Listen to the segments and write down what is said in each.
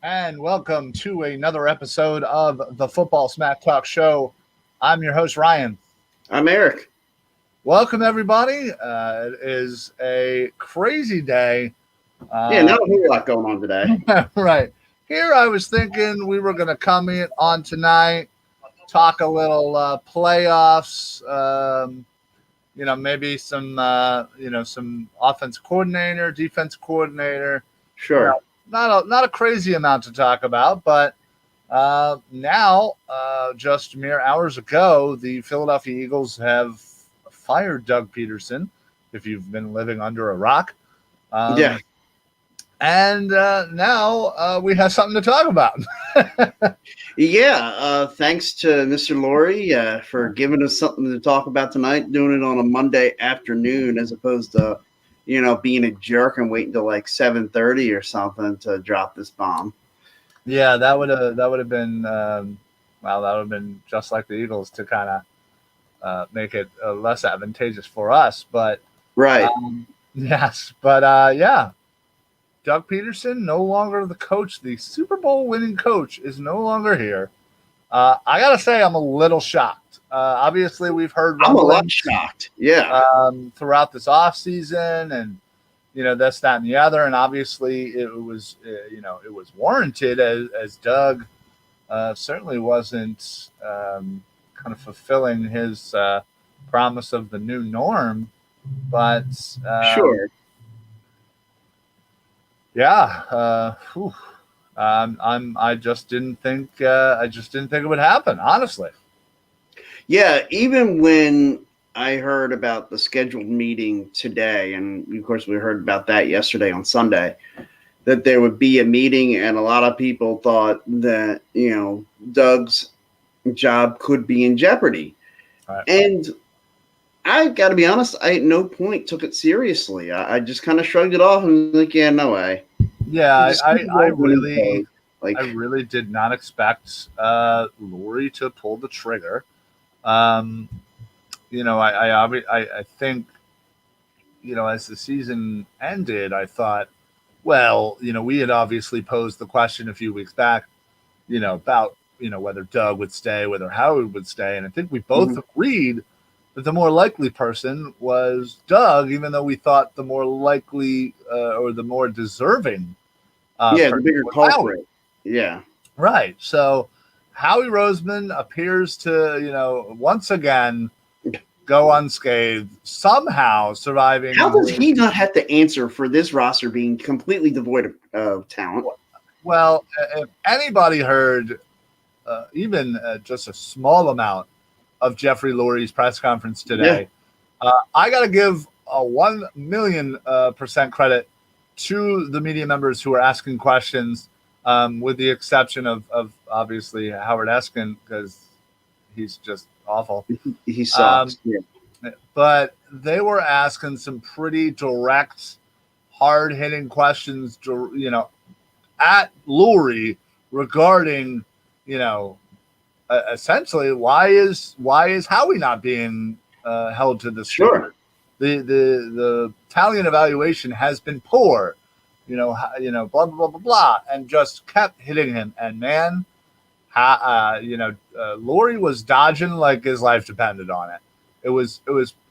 And welcome to another episode of the Football Smack Talk Show. I'm your host, Ryan. I'm Eric. Welcome, everybody. It is a crazy day. Yeah, not a whole lot going on today. Right. Here, I was thinking we were going to come in on tonight, talk a little playoffs, maybe some offense coordinator, defense coordinator. Sure. Not a crazy amount to talk about, but now, just mere hours ago, the Philadelphia Eagles have fired Doug Pederson. If you've been living under a rock, Yeah. and now we have something to talk about. Yeah. Thanks to Mr. Lurie for giving us something to talk about tonight, doing it on a Monday afternoon as opposed to, being a jerk and waiting till like 7:30 or something to drop this bomb. Yeah, that would have been that would have been just like the Eagles to kind of make it less advantageous for us. But Right. yes, but yeah, Doug Pederson no longer the coach. The Super Bowl winning coach is no longer here. I gotta say, I'm a little shocked. Obviously, we've heard I'm a lot rumblings shocked. Yeah. throughout this off season, and this, that, and the other. And obviously, it was it was warranted as Doug certainly wasn't kind of fulfilling his promise of the new norm. But Sure. yeah, I just didn't think it would happen, honestly. Yeah, even when I heard about the scheduled meeting today, and of course we heard about that yesterday on Sunday, that there would be a meeting, and a lot of people thought that, Doug's job could be in jeopardy. Right. And I got to be honest, I at no point took it seriously. I just kind of shrugged it off and was like, yeah, no way. Yeah, I really did not expect Lurie to pull the trigger. I think, as the season ended, I thought, well, we had obviously posed the question a few weeks back, about, whether Doug would stay, whether Howie would stay. And I think we both agreed that the more likely person was Doug, even though we thought the more likely or the more deserving. The bigger culprit. Yeah. Right. So Howie Roseman appears to, once again go unscathed, somehow surviving. How does he not have to answer for this roster being completely devoid of talent? Well, if anybody heard even just a small amount of Jeffrey Lurie's press conference today, I got to give a 1,000,000% credit to the media members who are asking questions, with the exception of obviously Howard Eskin, because he's just awful. He sucks. But they were asking some pretty direct, hard-hitting questions, at Lurie regarding, essentially why is Howie not being held to the standard? The Italian evaluation has been poor, blah blah blah blah blah, and just kept hitting him. And man, Lurie was dodging like his life depended on it. It was.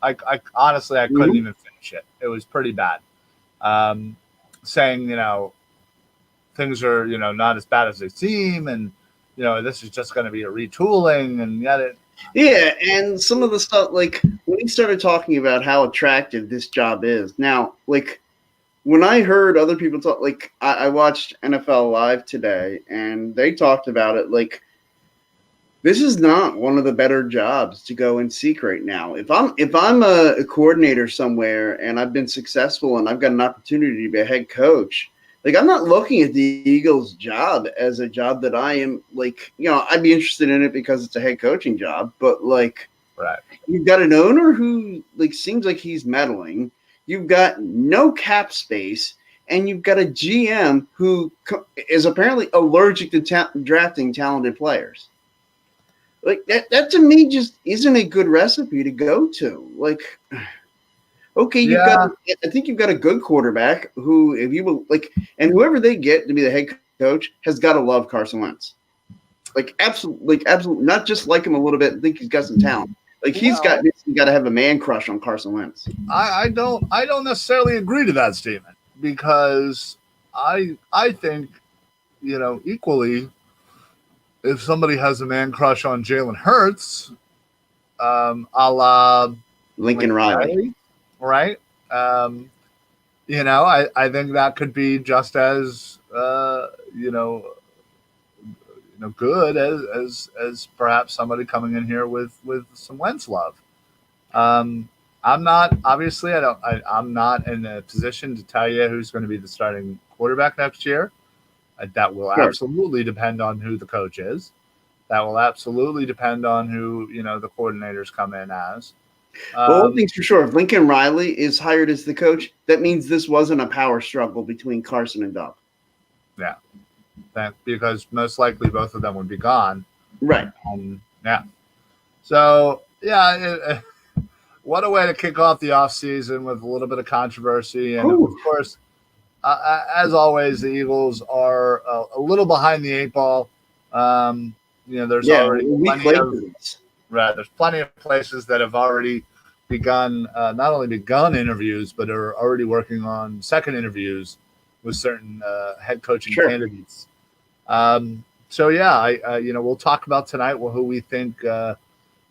I honestly, I couldn't even finish it. It was pretty bad. Saying, things are, not as bad as they seem, and this is just going to be a retooling, and yet it. Yeah, and some of the stuff, like when he started talking about how attractive this job is. Now, like when I heard other people talk, like I watched NFL Live today, and they talked about it like this is not one of the better jobs to go and seek right now. If I'm a coordinator somewhere and I've been successful and I've got an opportunity to be a head coach, like I'm not looking at the Eagles' job as a job that I am like, I'd be interested in it because it's a head coaching job, but like, right. You've got an owner who like seems like he's meddling. You've got no cap space, and you've got a GM who is apparently allergic to drafting talented players. Like that to me just isn't a good recipe to go to. Like, okay, I think you've got a good quarterback who, if you will, like, and whoever they get to be the head coach has got to love Carson Wentz. Like absolutely, not just like him a little bit. Think he's got some talent. Like he's got to have a man crush on Carson Wentz. I don't necessarily agree to that statement because I think, equally, if somebody has a man crush on Jalen Hurts, a la Lincoln Riley, right? I think that could be just as good as perhaps somebody coming in here with some Wentz love. I'm not I'm not in a position to tell you who's going to be the starting quarterback next year. That will absolutely depend on who the coach is. That will absolutely depend on who the coordinators come in as. Well, one thing's for sure: if Lincoln Riley is hired as the coach, that means this wasn't a power struggle between Carson and Doug. Yeah, because most likely both of them would be gone. Right. Yeah. So yeah, what a way to kick off the offseason with a little bit of controversy, and of course, as always, the Eagles are a little behind the eight ball. There's already there's plenty of places that have already begun, not only begun interviews, but are already working on second interviews with certain head coaching candidates. We'll talk about tonight who we think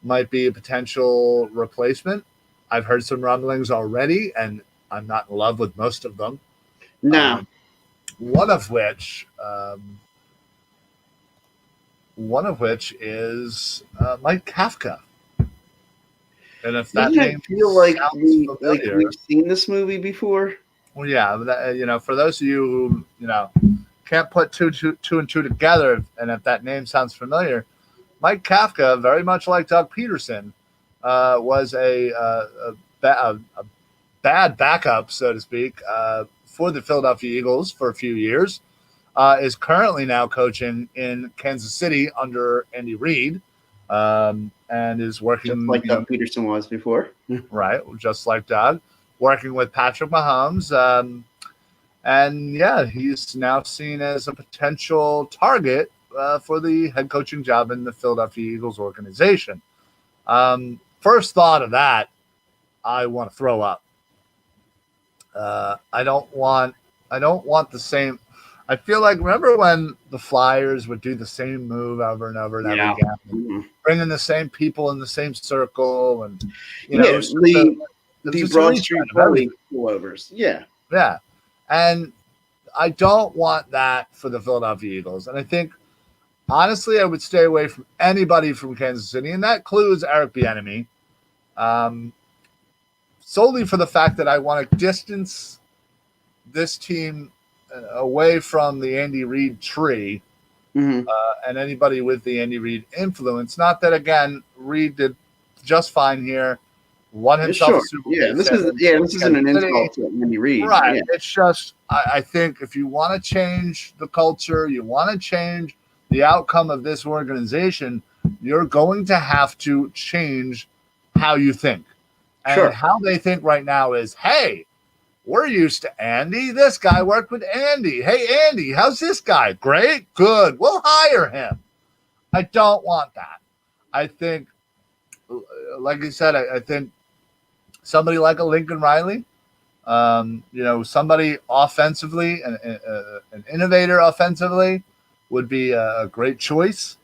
might be a potential replacement. I've heard some rumblings already, and I'm not in love with most of them. No. One of which is Mike Kafka. And if that name feel like we've seen this movie before. Well, yeah, for those of you who can't put two and two together, and if that name sounds familiar, Mike Kafka, very much like Doug Pederson, was a bad backup, so to speak, for the Philadelphia Eagles for a few years. Is currently now coaching in Kansas City under Andy Reid, and is working just like Doug Pederson was before. Right, just like Doug, working with Patrick Mahomes. He's now seen as a potential target for the head coaching job in the Philadelphia Eagles organization. First thought of that, I want to throw up. I don't want the same. I feel like, remember when the Flyers would do the same move over and over and over again, bringing the same people in the same circle, and the Broad Street pullovers. Yeah, and I don't want that for the Philadelphia Eagles. And I think, honestly, I would stay away from anybody from Kansas City, and that includes Eric Bieniemy, solely for the fact that I want to distance this team away from the Andy Reid tree, and anybody with the Andy Reid influence. Not that, again, Reid did just fine here, won himself a Super Bowl. This isn't an insult to Andy Reid. Right. Yeah. It's just, I think if you want to change the culture, you want to change the outcome of this organization, you're going to have to change how you think. And how they think right now is, hey, we're used to Andy. This guy worked with Andy. Hey, Andy, how's this guy? Great. Good. We'll hire him. I don't want that. I think, like I said, I think somebody like a Lincoln Riley, somebody offensively, an innovator offensively would be a great choice.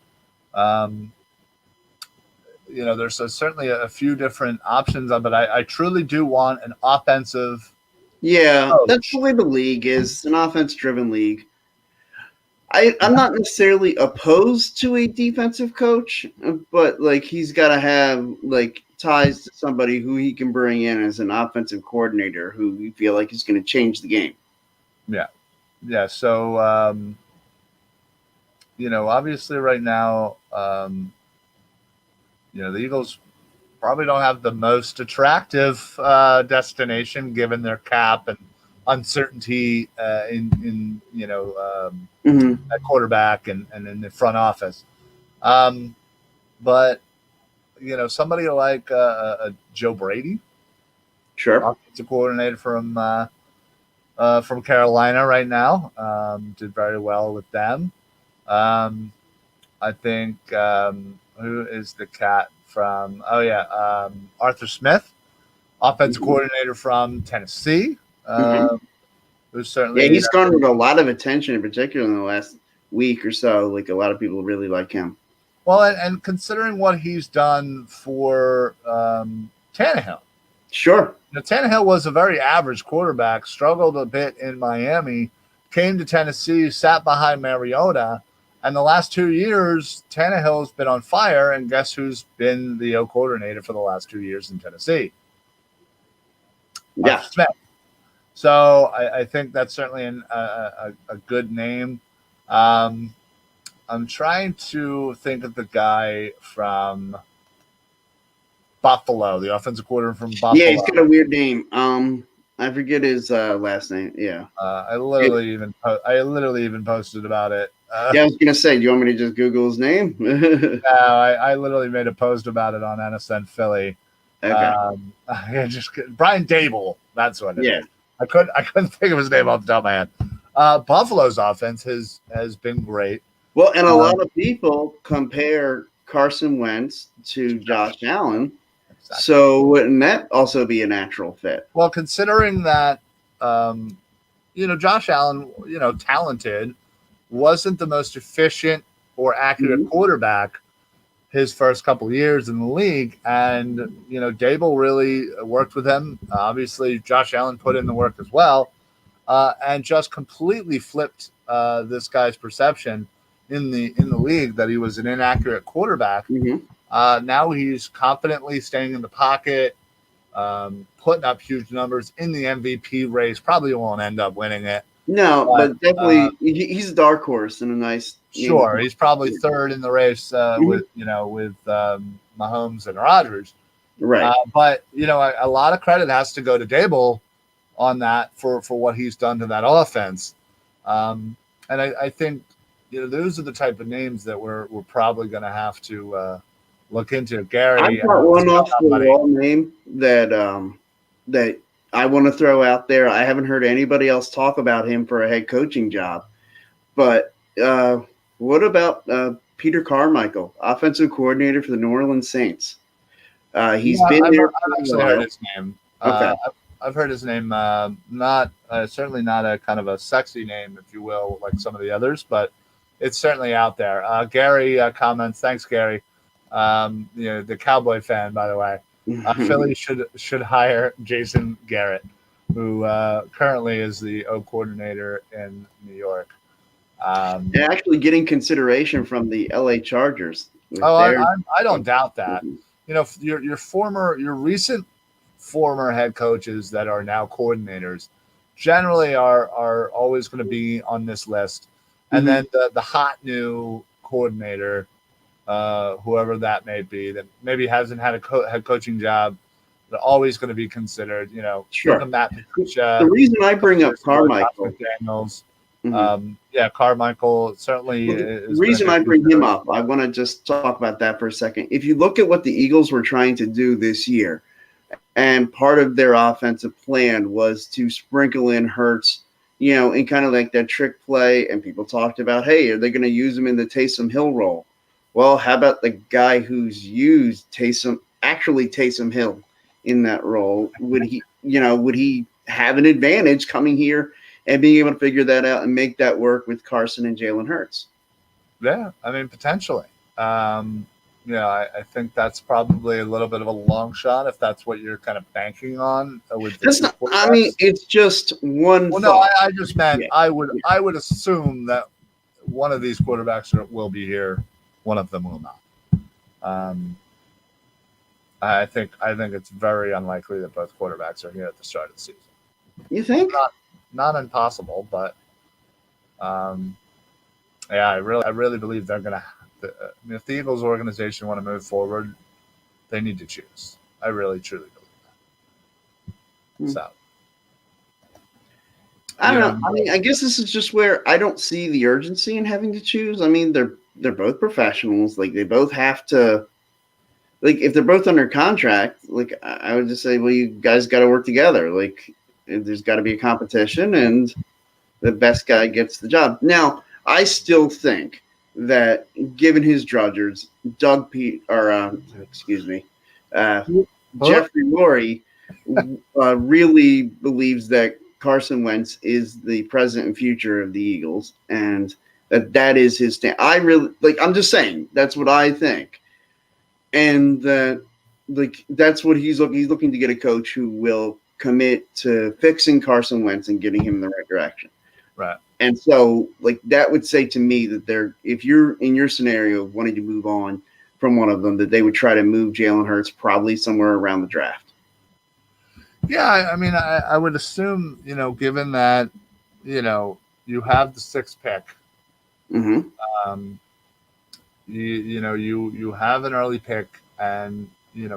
There's certainly a few different options, but I truly do want an offensive. Yeah, that's the way the league is, an offense-driven league. I'm not necessarily opposed to a defensive coach, but he's got to have ties to somebody who he can bring in as an offensive coordinator who we feel like is going to change the game. Yeah. So, obviously right now, the Eagles probably don't have the most attractive destination given their cap and uncertainty in at quarterback and in the front office. But somebody like Joe Brady, sure, offensive coordinator from from Carolina right now. Did very well with them. I think who is the cat from? Oh yeah, Arthur Smith, offensive coordinator from Tennessee. Who's certainly he's garnered a lot of attention, in particular in the last week or so. Like a lot of people really like him. Well, and considering what he's done for Tannehill. Sure. Now, Tannehill was a very average quarterback, struggled a bit in Miami, came to Tennessee, sat behind Mariota, and the last 2 years, Tannehill's been on fire, and guess who's been the O coordinator for the last 2 years in Tennessee? Yeah. Smith. So I think that's certainly a good name. I'm trying to think of the guy from Buffalo, the offensive coordinator from Buffalo. Yeah, he's got a weird name. I forget his last name. Yeah. I literally even posted about it. Yeah, I was gonna say, do you want me to just Google his name? No, I literally made a post about it on NSN Philly. Okay. Just Brian Dable. That's what it is. I couldn't think of his name off the top of my head. Buffalo's offense has been great. Well, and a lot of people compare Carson Wentz to Josh Allen. Exactly. So wouldn't that also be a natural fit? Well, considering that, Josh Allen, talented, wasn't the most efficient or accurate quarterback his first couple of years in the league. And, Dable really worked with him. Obviously, Josh Allen put in the work as well, and just completely flipped this guy's perception in the league that he was an inaccurate quarterback. Now he's confidently staying in the pocket, putting up huge numbers in the MVP race. Probably won't end up winning it. No, but definitely he's a dark horse and a nice. Sure, he's probably third in the race with Mahomes and Rodgers. Right. But a lot of credit has to go to Dable on that for what he's done to that offense. And I think those are the type of names that we're probably going to have to look into. Gary, I've got one off the wall name that that I want to throw out there. I haven't heard anybody else talk about him for a head coaching job. But what about Peter Carmichael, offensive coordinator for the New Orleans Saints? He's been there. I've actually heard his name. Okay. I've heard his name. Not certainly not a kind of a sexy name, if you will, like some of the others, but it's certainly out there. Gary comments. Thanks, Gary. The Cowboy fan, by the way. Philly should hire Jason Garrett, who currently is the O coordinator in New York. They're actually getting consideration from the LA Chargers. I don't doubt that. Your recent former head coaches that are now coordinators generally are always going to be on this list. And then the hot new coordinator, whoever that may be, that maybe hasn't had a head coaching job, they're always going to be considered. Sure. Matt Patricia, the reason I bring up Carmichael, Daniels, Carmichael certainly. The reason I bring him up, I want to just talk about that for a second. If you look at what the Eagles were trying to do this year, and part of their offensive plan was to sprinkle in Hurts, in kind of like that trick play, and people talked about, hey, are they going to use him in the Taysom Hill role? Well, how about the guy who's used Taysom Hill in that role? Would he have an advantage coming here and being able to figure that out and make that work with Carson and Jalen Hurts? Yeah, I mean, potentially. I think that's probably a little bit of a long shot if that's what you're kind of banking on. It's just one. Well, no, I just meant I would assume that one of these quarterbacks will be here. One of them will not. I think it's very unlikely that both quarterbacks are here at the start of the season. You think? Not impossible, but I really believe they're going to. If the Eagles organization want to move forward, they need to choose. I really truly believe that. So. I don't know. I mean, I guess this is just where I don't see the urgency in having to choose. I mean, they're both professionals. Like, they both have to. Like, if they're both under contract, like, I would just say, well, you guys got to work together. Like, there's got to be a competition, and the best guy gets the job. Now, I still think that given his druthers, Jeffrey Lurie really believes that Carson Wentz is the present and future of the Eagles, and that is his stand. I'm just saying that's what I think, and that's what he's looking to get a coach who will commit to fixing Carson Wentz and getting him in the right direction. Right. And so, that would say to me that if you're in your scenario of wanting to move on from one of them, that they would try to move Jalen Hurts probably somewhere around the draft. Yeah, I mean, I would assume, given that, you have the 6th pick, mm-hmm. You have an early pick, and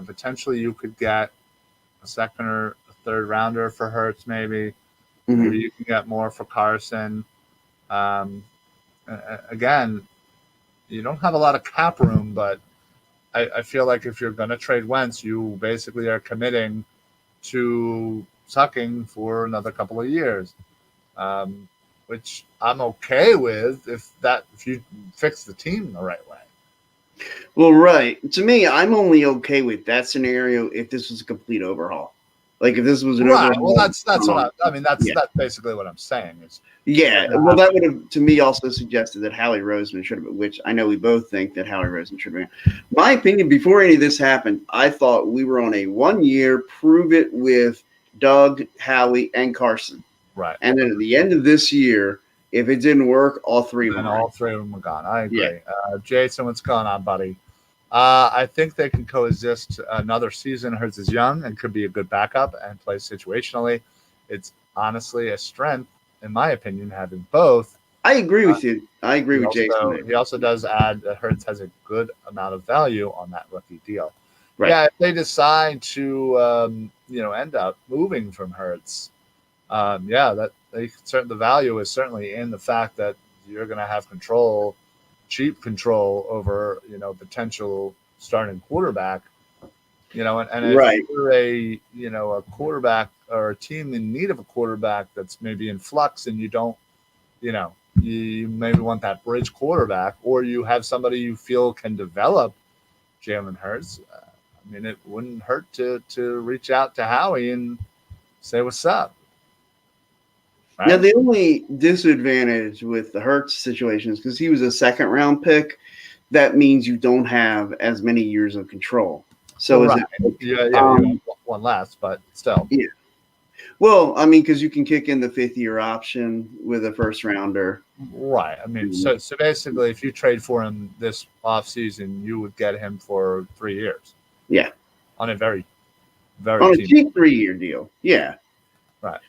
potentially you could get a 2nd or a 3rd rounder for Hurts, maybe. Mm-hmm. Maybe you can get more for Carson. Again, you don't have a lot of cap room, but I feel like if you're going to trade Wentz, you basically are committing to sucking for another couple of years, which I'm okay with if you fix the team the right way. Well, right. To me, I'm only okay with that scenario if this was a complete overhaul. If this was an overhaul. Well, that's what that's basically what I'm saying. Well, that would have, to me, also suggested that Howie Roseman should have been, which I know we both think that Howie Roseman should have been. My opinion, before any of this happened, I thought we were on a 1-year prove it with Doug, Howie, and Carson. Right. And then at the end of this year, if it didn't work, all three of them are gone. I agree. Yeah. Jason, what's going on, buddy? I think they can coexist another season. Hurts is young and could be a good backup and play situationally. It's honestly a strength, in my opinion, having both. I agree with you. I agree with Jason. He also does add that Hurts has a good amount of value on that rookie deal. Right. Yeah, if they decide to, end up moving from Hurts, the value is certainly in the fact that you're going to have cheap control over, potential starting quarterback, and if you're a quarterback or a team in need of a quarterback that's maybe in flux and you don't, you maybe want that bridge quarterback, or you have somebody you feel can develop Jalen Hurts. It wouldn't hurt to reach out to Howie and say, what's up? Right? Now, the only disadvantage with the Hurts situation is because he was a 2nd round pick. That means you don't have as many years of control. So you have one less, but still. Yeah. Well, because you can kick in the 5th-year option with a 1st rounder. Right. So basically, if you trade for him this offseason, you would get him for 3 years. Yeah. On a very, very on a cheap 3-year deal. Yeah. Right.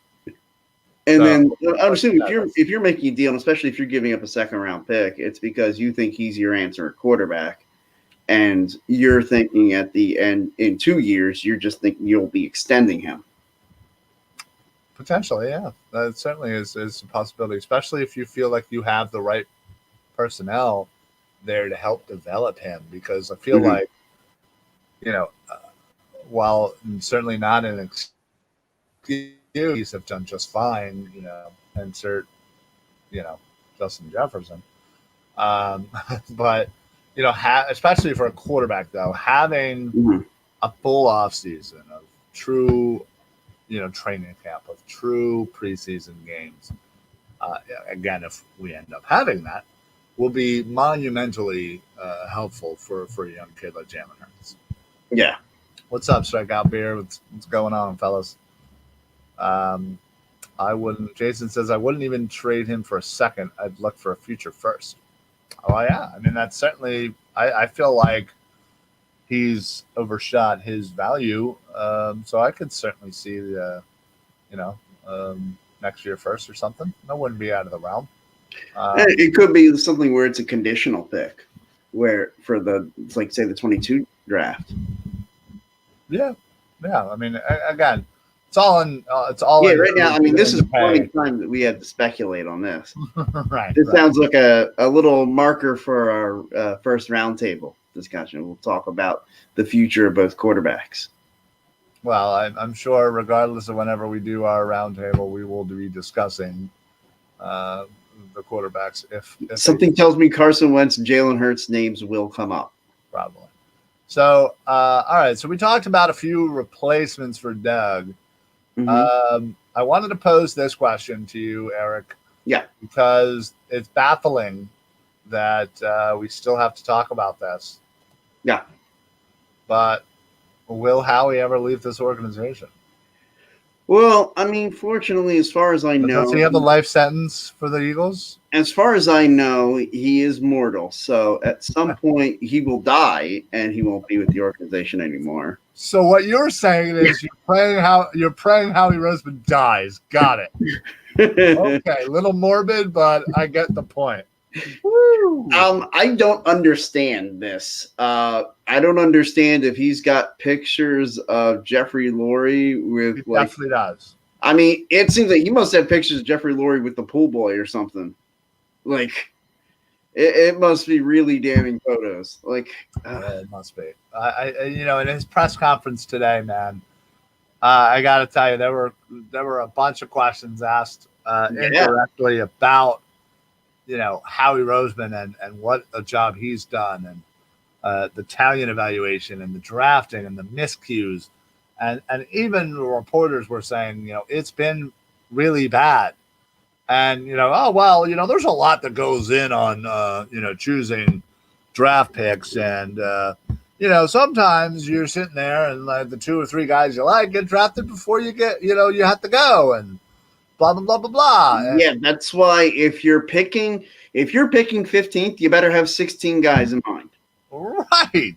And then I'm assuming if you're making a deal, and especially if you're giving up a 2nd round pick, it's because you think he's your answer at quarterback, and you're thinking at the end in 2 years, you're just thinking you'll be extending him. Potentially, yeah, that certainly is a possibility, especially if you feel like you have the right personnel there to help develop him. Because I feel like, while certainly not an excuse. Have done just fine, insert, Justin Jefferson. But, especially for a quarterback, though, having a full off season of true, training camp, of true preseason games, again, if we end up having that, will be monumentally helpful for a young kid like Jalen Hurts. Yeah. What's up, Strikeout Beer? What's going on, fellas? Jason says I wouldn't even trade him for a 2nd. I'd look for a future 1st. Oh yeah. That's certainly, I feel like he's overshot his value. So I could certainly see the, next year 1st or something. That wouldn't be out of the realm. It could be something where it's a conditional pick where for say the 22 draft. Yeah. Yeah. Again, It's all in. Right now. This is the only time that we had to speculate on this. Right. This sounds like a little marker for our first roundtable discussion. We'll talk about the future of both quarterbacks. Well, I'm sure, regardless of whenever we do our roundtable, we will be discussing uh, the quarterbacks. If Something tells me Carson Wentz and Jalen Hurts names will come up. probably. So, all right. So we talked about a few replacements for Doug. I wanted to pose this question to you, Eric. Yeah. Because it's baffling that we still have to talk about this. Yeah. But will Howie ever leave this organization? Well, I mean, fortunately, as far as I know, does he have a life sentence for the Eagles? As far as I know, he is mortal. So at some point, he will die, and he won't be with the organization anymore. So what you're saying is you're praying Howie Roseman dies. Got it. Okay, a little morbid, but I get the point. Woo. I don't understand this. I don't understand if he's got pictures of Jeffrey Lurie with He definitely does. I mean, it seems like he must have pictures of Jeffrey Lurie with the pool boy or something. Like, it must be really damning photos. Like, it must be. In his press conference today, man, I got to tell you, there were a bunch of questions asked indirectly about, Howie Roseman and what a job he's done, and the talent evaluation and the drafting and the miscues, and even the reporters were saying, it's been really bad. And, there's a lot that goes in on, choosing draft picks. And, sometimes you're sitting there and like the 2 or 3 guys you like get drafted before you get, you have to go and blah, blah, blah, blah, blah. And, yeah, that's why if you're picking 15th, you better have 16 guys in mind. Right.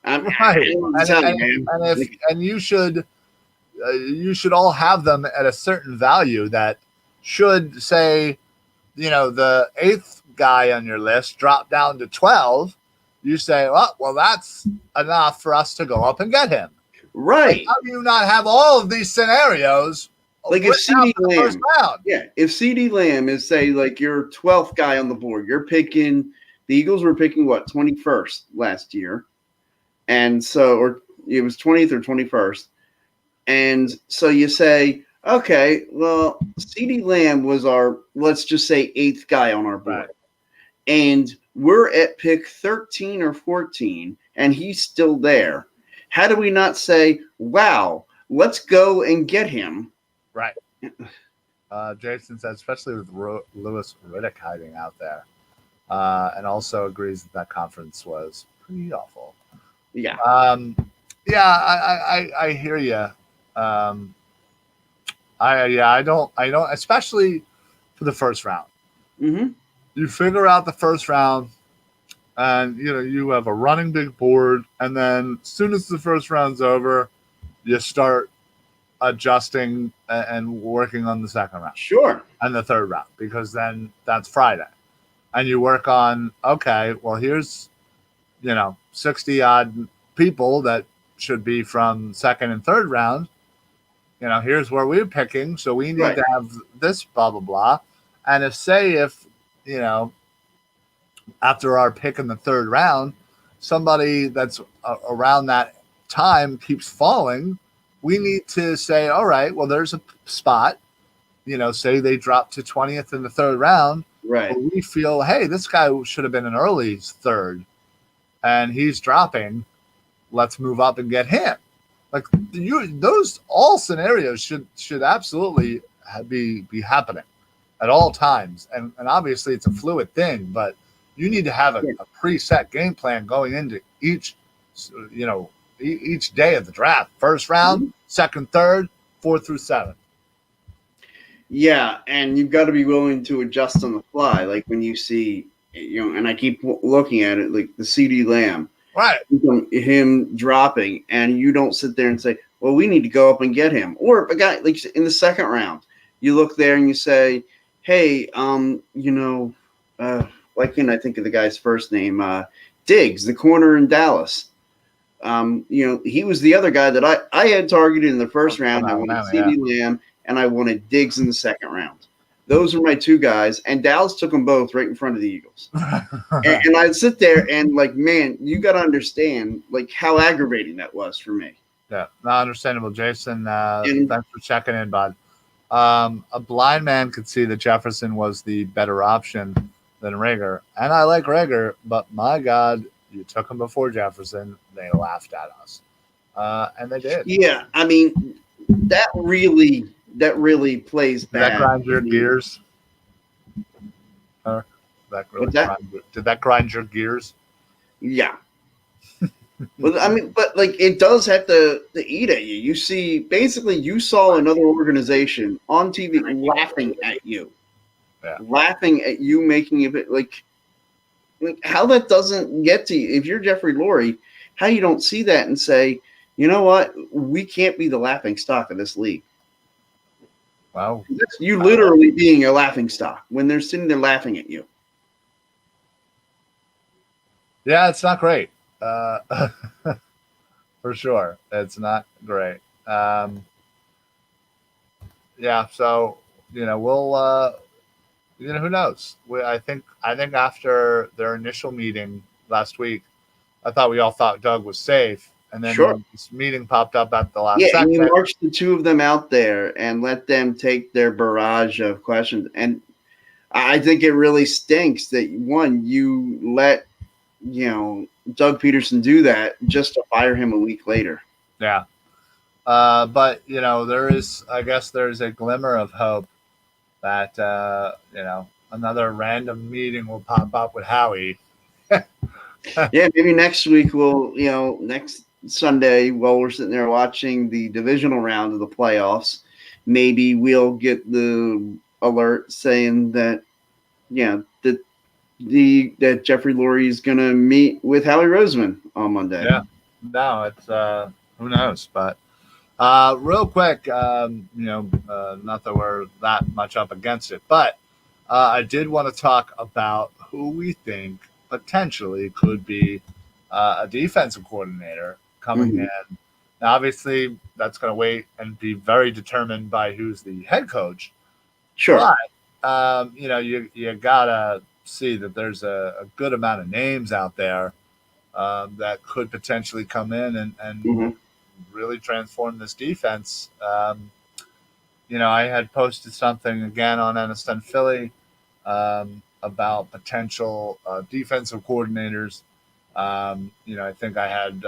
Right. And you should all have them at a certain value that should say, the 8th guy on your list drop down to 12. You say, well, that's enough for us to go up and get him. Right. Like, how do you not have all of these scenarios? Like if CeeDee Lamb, if CeeDee Lamb is say like your 12th guy on the board, you're picking the Eagles were picking 21st last year, and so or it was 20th or 21st, and so you say, okay, well, CeeDee Lamb was our, let's just say, 8th guy on our board. Right. And we're at pick 13 or 14, and he's still there. How do we not say, wow, let's go and get him? Right. Jason said, especially with Louis Riddick hiding out there, and also agrees that conference was pretty awful. Yeah. I hear you. I don't, especially for the first round. Mm-hmm. You figure out the first round, and you have a running big board, and then as soon as the first round's over, you start adjusting and working on the second round. Sure. And the third round, because then that's Friday. And you work on, okay, well, here's, 60 odd people that should be from second and third round. Here's where we're picking. So we need to have this blah, blah, blah. And if after our pick in the third round, somebody that's around that time keeps falling, we need to say, all right, well, there's a spot, say they drop to 20th in the third round. Right. We feel, hey, this guy should have been an early third and he's dropping. Let's move up and get him. Like those all scenarios should absolutely be happening at all times. And obviously it's a fluid thing, but you need to have a preset game plan going into each day of the draft. First round, second, third, 4 through 7. Yeah, and you've got to be willing to adjust on the fly. Like when you see, and I keep looking at it, like the CeeDee Lamb. Right. Him dropping, and you don't sit there and say, well, we need to go up and get him. Or a guy, like in the second round, you look there and you say, hey, why can't I think of the guy's first name? Diggs, the corner in Dallas. He was the other guy that I had targeted in the first round. I wanted CeeDee Lamb, and I wanted Diggs in the second round. Those were my 2 guys, and Dallas took them both right in front of the Eagles. and I'd sit there and, like, man, you got to understand, like, how aggravating that was for me. Yeah, not understandable, Jason. And Thanks for checking in, bud. A blind man could see that Jefferson was the better option than Rager, and I like Rager, but my God, you took him before Jefferson. They laughed at us, and they did. yeah, I mean, that really plays Did that bad. grind your gears? That really What's that? did that grind your gears? Yeah. Well, I mean, but like it does have to eat at you. You saw another organization on TV laughing at you making it like how that doesn't get to you. If you're Jeffrey Lurie, how you don't see that and say, you know what, we can't be the laughing stock of this league. Wow, You literally being a laughing stock when they're sitting there laughing at you. yeah, it's not great. For sure, it's not great. Yeah, so we'll who knows? I think after their initial meeting last week, we all thought Doug was safe, and then Sure. this meeting popped up at the last Yeah, second. and you march the two of them out there and let them take their barrage of questions. And I think it really stinks that you let Doug Pederson do that just to fire him a week later. Yeah. But there's a glimmer of hope that another random meeting will pop up with Howie. Yeah, maybe next week next Sunday while we're sitting there watching the divisional round of the playoffs, maybe we'll get the alert saying that that Jeffrey Lurie is going to meet with Howie Roseman on Monday. Yeah, no, it's who knows, but real quick, not that we're that much up against it, but I did want to talk about who we think potentially could be a defensive coordinator coming in. Now, obviously, that's going to wait and be very determined by who's the head coach. Sure. But, you got to see that there's a good amount of names out there that could potentially come in and really transform this defense. I had posted something again on NSN Philly about potential defensive coordinators. I think I had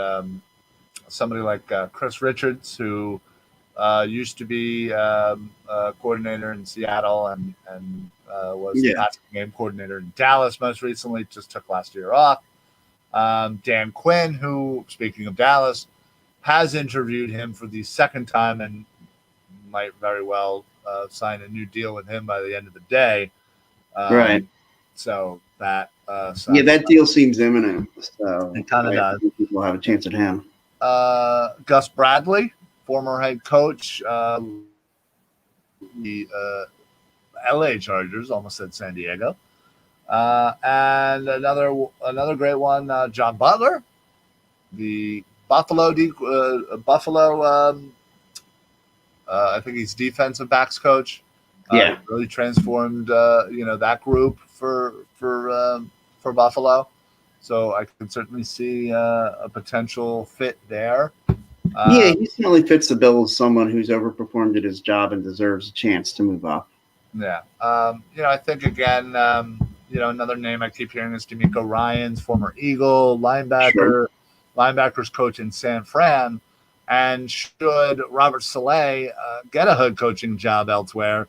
somebody like Chris Richards, who used to be a coordinator in Seattle and was the passing game coordinator in Dallas most recently, just took last year off. Dan Quinn, who, speaking of Dallas, has interviewed him for the second time and might very well sign a new deal with him by the end of the day. Right. So that that deal seems imminent. So it kind of does. We'll have a chance at him. Gus Bradley, former head coach, the LA Chargers, almost said San Diego. And another great one, John Butler, the Buffalo. I think he's defensive backs coach. Really transformed that group for Buffalo. So I could certainly see a potential fit there. He certainly fits the bill as someone who's overperformed at his job and deserves a chance to move up. Yeah. I think again, another name I keep hearing is D'Amico Ryans, former Eagle linebacker, linebackers coach in San Fran. And should Robert Saleh get a head coaching job elsewhere,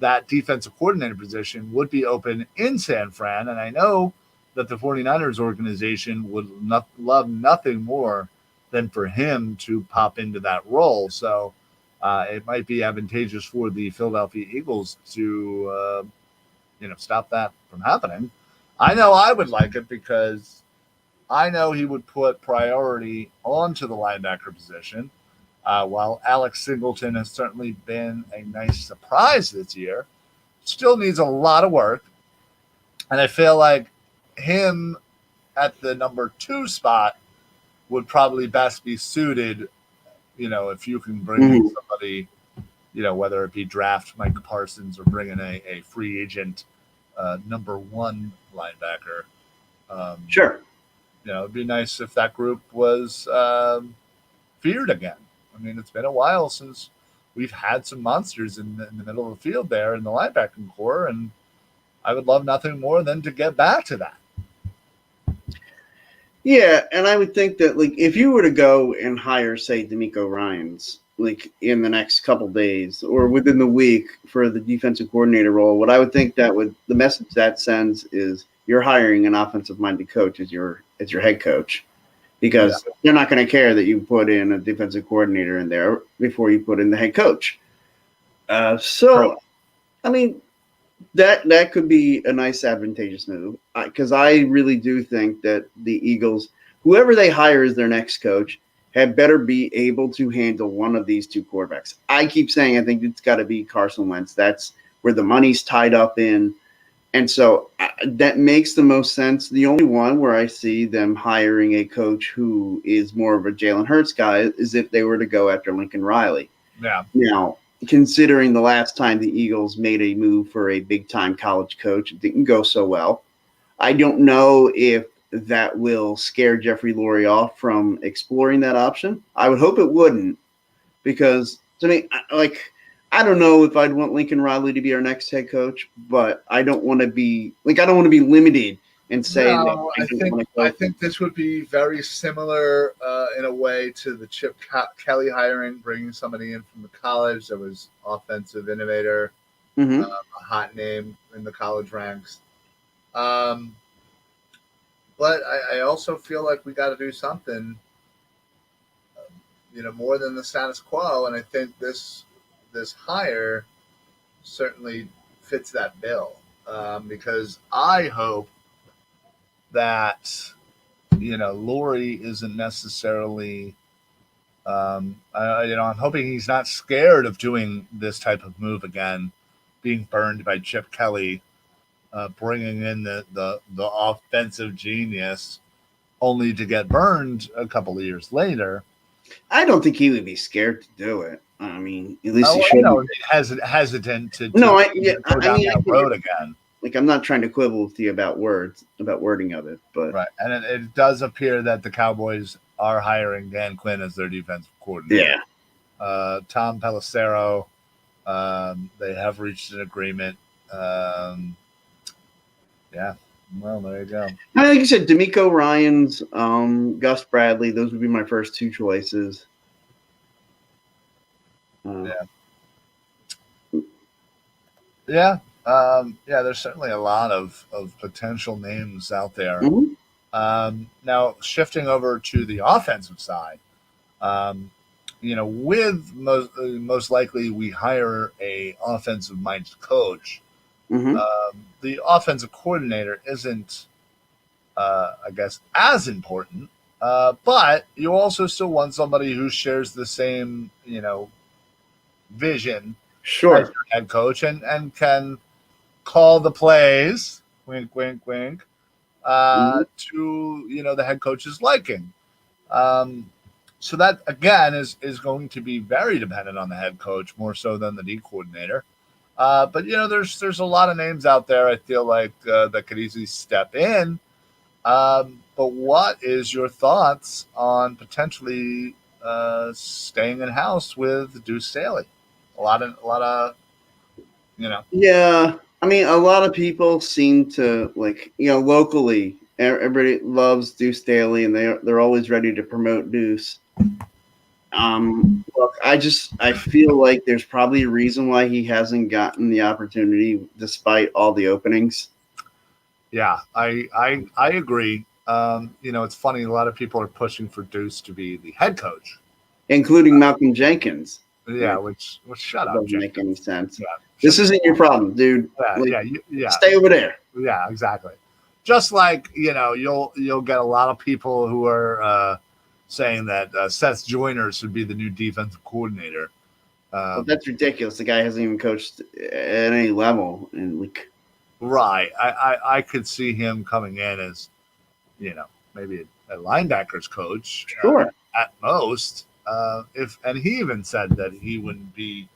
that defensive coordinator position would be open in San Fran. And I know that the 49ers organization would love nothing more than for him to pop into that role. So it might be advantageous for the Philadelphia Eagles to, stop that from happening. I know I would like it because I know he would put priority onto the linebacker position. While Alex Singleton has certainly been a nice surprise this year, still needs a lot of work. And I feel like him at the number 2 spot would probably best be suited, if you can bring in somebody, whether it be draft Micah Parsons or bring in a free agent number 1 linebacker. Sure. It'd be nice if that group was feared again. I mean, it's been a while since we've had some monsters in the middle of the field there in the linebacking core, and I would love nothing more than to get back to that. Yeah, and I would think that, like, if you were to go and hire, say, D'Amico Ryans, like, in the next couple days or within the week for the defensive coordinator role, what I would think that would the message that sends is you're hiring an offensive-minded coach as your head coach, because they're not going to care that you put in a defensive coordinator in there before you put in the head coach. So, I mean, that could be a nice advantageous move, because I really do think that the Eagles, whoever they hire as their next coach, had better be able to handle one of these two quarterbacks. I keep saying I think it's got to be Carson Wentz. That's where the money's tied up in. And so that makes the most sense. The only one where I see them hiring a coach who is more of a Jalen Hurts guy is if they were to go after Lincoln Riley. Yeah. Now, considering the last time the Eagles made a move for a big-time college coach, it didn't go so well. I don't know if that will scare Jeffrey Lurie off from exploring that option. I would hope it wouldn't, because to me, I don't know if I'd want Lincoln Riley to be our next head coach, but I don't want to be limited and saying I think this would be very similar in a way to the Chip Kelly hiring, bringing somebody in from the college that was offensive innovator, a hot name in the college ranks. But I also feel like we got to do something, more than the status quo. And I think this hire certainly fits that bill, because I hope that, Lurie isn't necessarily, I'm hoping he's not scared of doing this type of move again, being burned by Chip Kelly, bringing in the offensive genius, only to get burned a couple of years later. I don't think he would be scared to do it. I mean, at least he should. Hesitant to go down that road again. Like, I'm not trying to quibble with you about wording of it, but right. And it does appear that the Cowboys are hiring Dan Quinn as their defensive coordinator. Yeah. Tom Pelissero, they have reached an agreement. Yeah. Well, there you go. Like you said, D'Amico Ryans, Gus Bradley, those would be my first two choices. Yeah. There's certainly a lot of potential names out there. Now, shifting over to the offensive side, with most likely we hire a offensive-minded coach. The offensive coordinator isn't, I guess, as important, but you also still want somebody who shares the same, vision as your head coach and can call the plays, wink, wink, wink, to, the head coach's liking. So that, again, is going to be very dependent on the head coach, more so than the D coordinator. But, there's a lot of names out there, I feel like, that could easily step in. But what is your thoughts on potentially staying in-house with Deuce Staley? A lot of, Yeah. I mean, a lot of people seem to, locally, everybody loves Deuce Staley, and they're always ready to promote Deuce. Look, I feel like there's probably a reason why he hasn't gotten the opportunity despite all the openings. Yeah, I agree. It's funny. A lot of people are pushing for Deuce to be the head coach, including Malcolm Jenkins. Yeah, which shut up. Doesn't make any sense. Yeah, this isn't your problem, dude. Yeah. Stay over there. Yeah, exactly. Just like you'll get a lot of people who are saying that Seth Joyner should be the new defensive coordinator. Well, that's ridiculous. The guy hasn't even coached at any level, and right. I could see him coming in as, maybe a linebackers coach. Sure. At most. And he even said that he wouldn't be,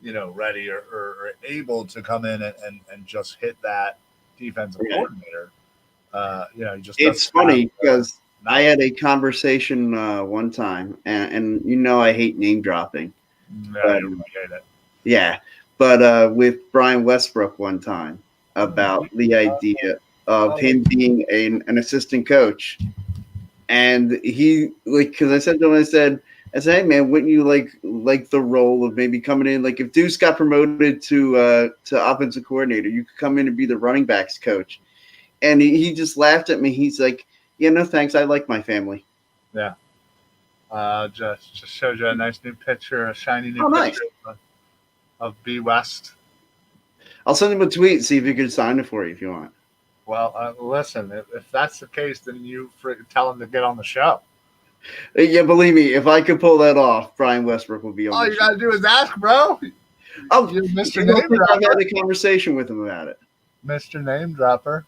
ready or able to come in and just hit that defensive coordinator. It's funny because No. I had a conversation one time, and I hate name dropping. Yeah, you hate it. Yeah, but with Brian Westbrook one time about the idea of him being an assistant coach, and he because I said to him, I said, hey man, wouldn't you like the role of maybe coming in, like if Deuce got promoted to offensive coordinator, you could come in and be the running backs coach, and he just laughed at me. He's like, yeah, no thanks, I like my family. Yeah. Just showed you a nice new picture, a shiny new nice. picture of B West. I'll send him a tweet and see if he can sign it for you if you want. Well, listen, if that's the case, then you tell him to get on the show. Yeah, believe me, if I could pull that off, Brian Westbrook will be on. All you gotta do is ask, bro. You're Mr. Name Dropper. I've had a conversation with him about it. Mr. Name Dropper.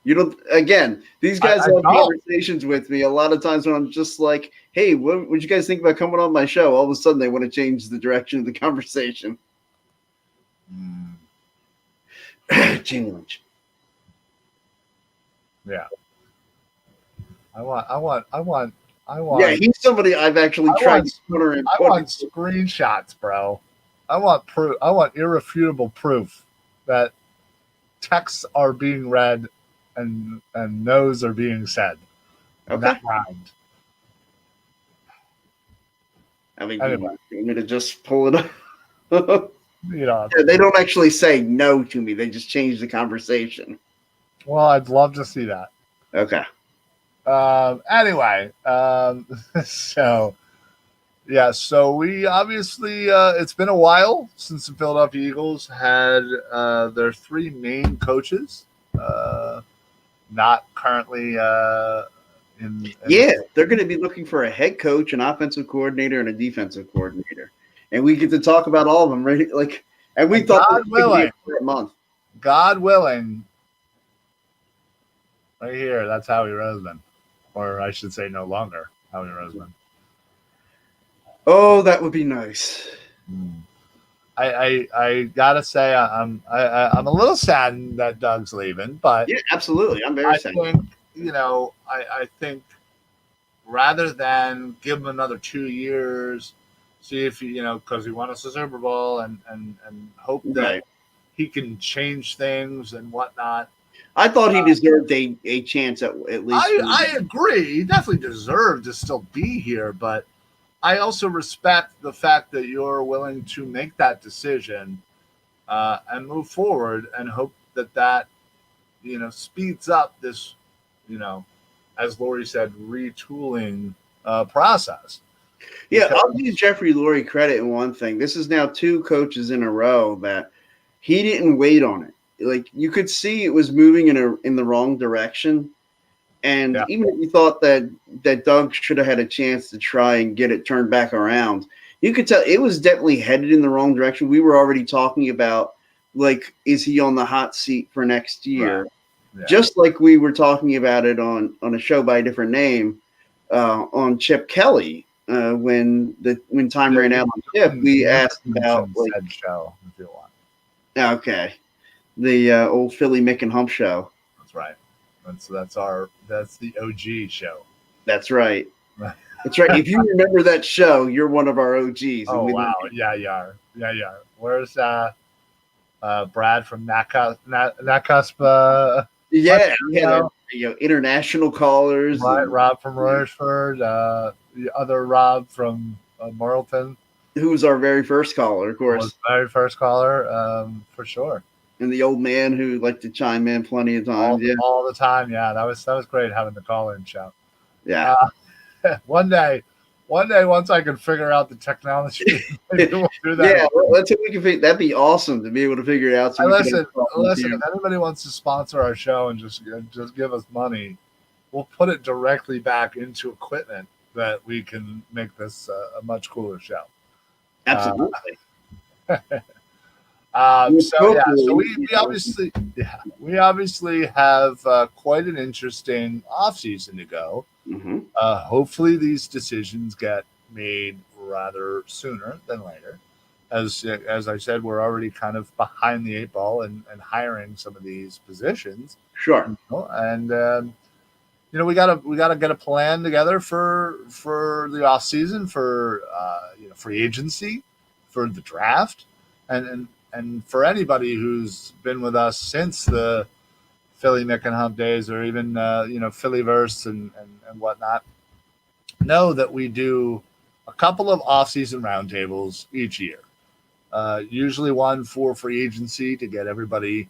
You don't. Again, these guys have conversations with me a lot of times when I'm just like, "Hey, what would you guys think about coming on my show?" All of a sudden, they want to change the direction of the conversation. Jamie Lynch. Yeah. I want. Yeah, he's somebody I've actually tried to put her in. I want screenshots, bro. I want proof. I want irrefutable proof that texts are being read and no's are being said. Okay. I mean, anyway. You want me to just pull it up? They don't actually say no to me. They just change the conversation. Well, I'd love to see that. Okay. Anyway, so we obviously it's been a while since the Philadelphia Eagles had their three main coaches not currently they're going to be looking for a head coach, an offensive coordinator, and a defensive coordinator, and we get to talk about all of them, right? And we thought God willing, for a month. God willing, right here, that's Howie Roseman, or I should say, no longer Howie Roseman. Oh, that would be nice. I gotta say I'm a little saddened that Doug's leaving, but yeah, absolutely, I'm very sad. I think rather than give him another 2 years, see if because he won us a Super Bowl and hope that he can change things and whatnot. I thought he deserved a chance at least. I agree. He definitely deserved to still be here, but I also respect the fact that you're willing to make that decision and move forward and hope that speeds up this, as Lurie said, retooling process. Yeah, I'll give Jeffrey Lurie credit in one thing. This is now 2 coaches in a row that he didn't wait on it. Like, you could see it was moving in the wrong direction. And even if you thought that Doug should have had a chance to try and get it turned back around, you could tell it was definitely headed in the wrong direction. We were already talking about, like, is he on the hot seat for next year? Right. Yeah. Just like we were talking about it on a show by a different name on Chip Kelly when time ran out on Chip. We asked about said show if you want. Okay, the old Philly Mick and Hump show. That's right. That's the OG show. That's right. That's right. If you remember that show, you're one of our OGs. Oh wow! Yeah, you are. Yeah, you are. Where's Brad from Nakaspa? Yeah, international callers. Right, Rob from Royersford. The other Rob from Marlton. Who was our very first caller, of course. Very first caller, for sure. And the old man who liked to chime in plenty of times. All the time. Yeah, that was great having the call-in show. Yeah. One day, once I can figure out the technology, maybe we'll do that. Yeah, let's see if we can. That'd be awesome to be able to figure it out. So listen. If anybody wants to sponsor our show and just give us money, we'll put it directly back into equipment that we can make this a much cooler show. Absolutely. So we obviously have quite an interesting offseason to go. Mm-hmm. Hopefully these decisions get made rather sooner than later. As I said, we're already kind of behind the 8 ball and hiring some of these positions. Sure. And we gotta get a plan together for the off season, for free agency, for the draft, and for anybody who's been with us since the Philly Nick and Hump days, or even Phillyverse and whatnot, know that we do a couple of off-season roundtables each year. Usually one for free agency to get everybody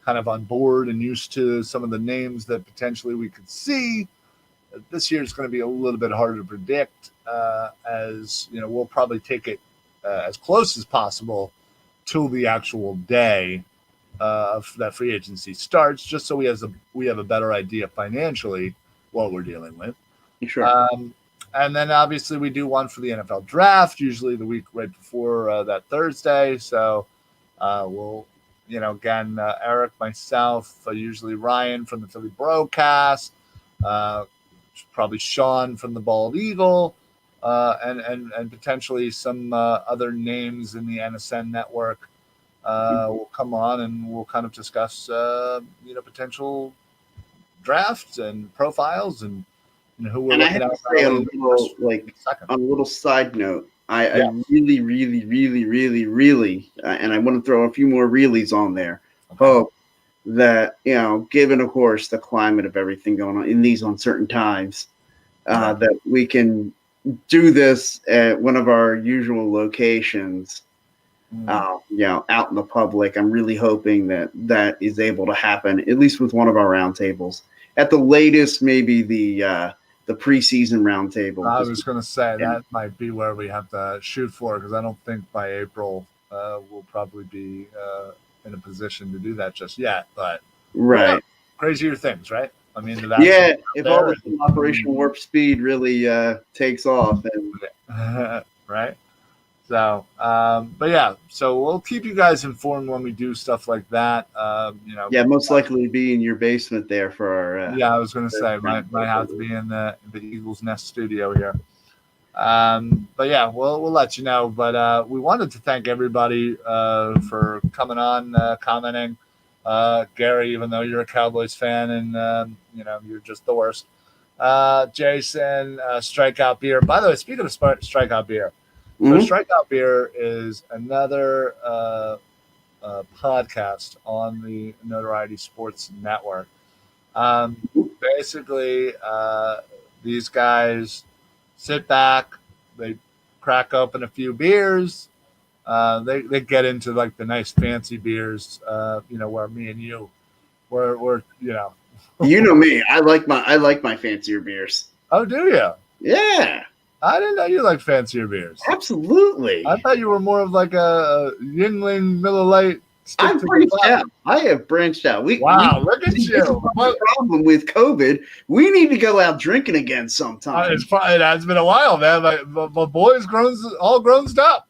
kind of on board and used to some of the names that potentially we could see. This year is going to be a little bit harder to predict, as we'll probably take it as close as possible till the actual day that free agency starts, just so we have a better idea financially what we're dealing with. Sure. And then obviously we do one for the NFL draft, usually the week right before that Thursday. So we'll, again, Eric, myself, usually Ryan from the Philly Broadcast, probably Sean from the Bald Eagle, and potentially some other names in the NSN network will come on, and we'll kind of discuss, potential drafts and profiles and who we're looking at. On a little side note, I really, really, really, really, really, and I want to throw a few more reallys on there. Okay. Hope that, given, of course, the climate of everything going on in these uncertain times, that we can do this at one of our usual locations, out in the public. I'm really hoping that is able to happen, at least with one of our roundtables. At the latest, maybe the preseason roundtable. I was going to say that might be where we have to shoot for, because I don't think by April we'll probably be in a position to do that just yet. But right, crazier things, right? I mean, if all this Operation Warp Speed really takes off, and right. So, but yeah, so we'll keep you guys informed when we do stuff like that. Most likely be in your basement there for our. I was going to say might have to be in the Eagles Nest studio here. But yeah, we'll let you know. But we wanted to thank everybody for coming on, commenting. Gary, even though you're a Cowboys fan and you're just the worst. Jason, Strikeout Beer. By the way, speaking of Strikeout Beer. So Strikeout Beer is another podcast on the Notoriety Sports Network. Basically, these guys sit back, they crack open a few beers, they get into like the nice fancy beers, where me and you, we're you know me, I like my fancier beers. Oh, do you? Yeah. I didn't know you liked fancier beers. Absolutely. I thought you were more of like a Yuengling Miller Lite. I'm branched out. I have branched out. Look at you. The problem with COVID, we need to go out drinking again sometime. It has been a while, man. My boy's all grown up.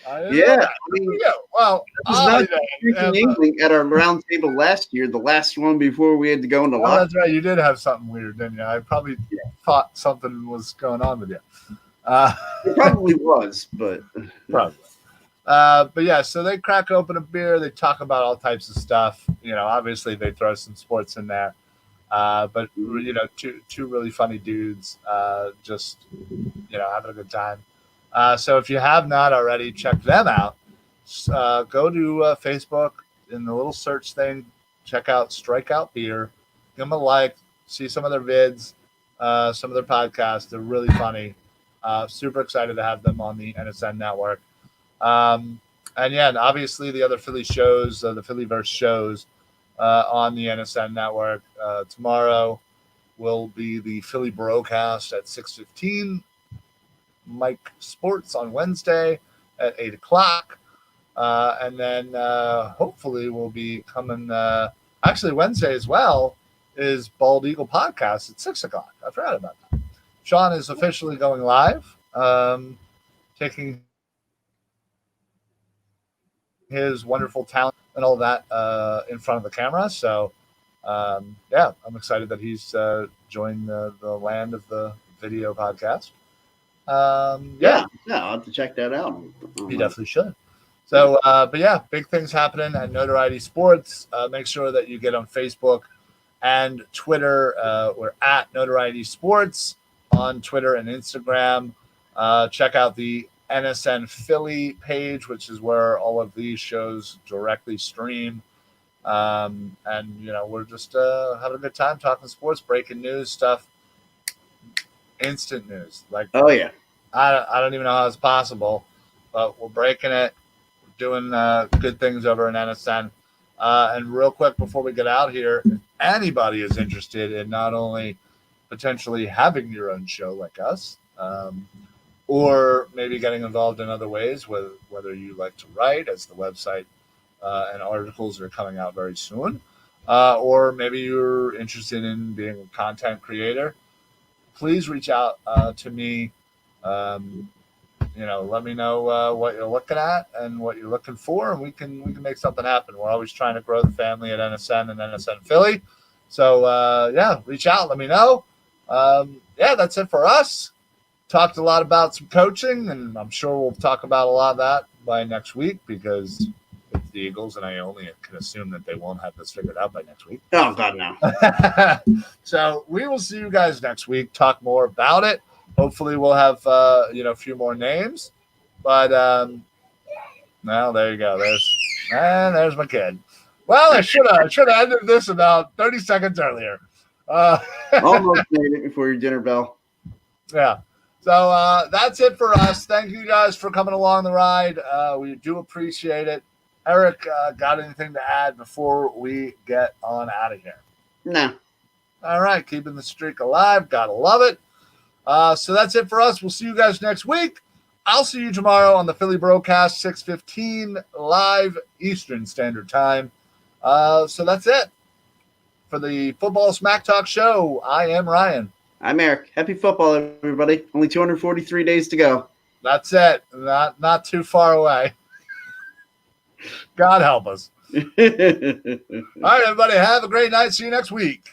Well, I was not drinking at our round table last year, the last one before we had to go into lockdown. That's right. You did have something weird, didn't you? I probably thought something was going on with you. It probably was, but probably. But yeah, so they crack open a beer. They talk about all types of stuff. Obviously they throw some sports in there. But two really funny dudes, just having a good time. So if you have not already, check them out. Go to Facebook in the little search thing. Check out Strikeout Beer. Give them a like. See some of their vids, some of their podcasts. They're really funny. Super excited to have them on the NSN network. And obviously the other Philly shows, the Phillyverse shows on the NSN network. Tomorrow will be the Philly Broadcast at 6:15. Mike Sports on Wednesday at 8:00. And then hopefully we'll be coming actually Wednesday as well is Bald Eagle Podcast at 6:00. I forgot about that. Sean is officially going live, taking his wonderful talent and all that in front of the camera. So I'm excited that he's joined the land of the video podcast. I'll have to check that out. You definitely should. So, big things happening at Notoriety Sports. Make sure that you get on Facebook and Twitter. We're at Notoriety Sports on Twitter and Instagram. Check out the NSN Philly page, which is where all of these shows directly stream. And, we're just having a good time talking sports, breaking news stuff, instant news. Like, oh, yeah. I don't even know how it's possible, but we're breaking it. We're doing good things over in NSN. And real quick before we get out here, if anybody is interested in not only potentially having your own show like us, or maybe getting involved in other ways, whether you like to write, as the website and articles are coming out very soon, or maybe you're interested in being a content creator, please reach out to me. Let me know what you're looking at and what you're looking for, and we can make something happen. We're always trying to grow the family at NSN and NSN Philly. So, reach out. Let me know. That's it for us. Talked a lot about some coaching, and I'm sure we'll talk about a lot of that by next week because it's the Eagles, and I only can assume that they won't have this figured out by next week. Oh, God, no. So we will see you guys next week, talk more about it. Hopefully we'll have, a few more names. But, there you go. There's my kid. Well, I should have ended this about 30 seconds earlier. Almost made it before your dinner bell. Yeah. So that's it for us. Thank you guys for coming along the ride. We do appreciate it. Eric, got anything to add before we get on out of here? No. All right. Keeping the streak alive. Gotta love it. So that's it for us. We'll see you guys next week. I'll see you tomorrow on the Philly Broadcast, 6:15 live Eastern Standard Time. So that's it. For the Football Smack Talk Show, I am Ryan. I'm Eric. Happy football, everybody. Only 243 days to go. That's it. Not too far away. God help us. All right, everybody. Have a great night. See you next week.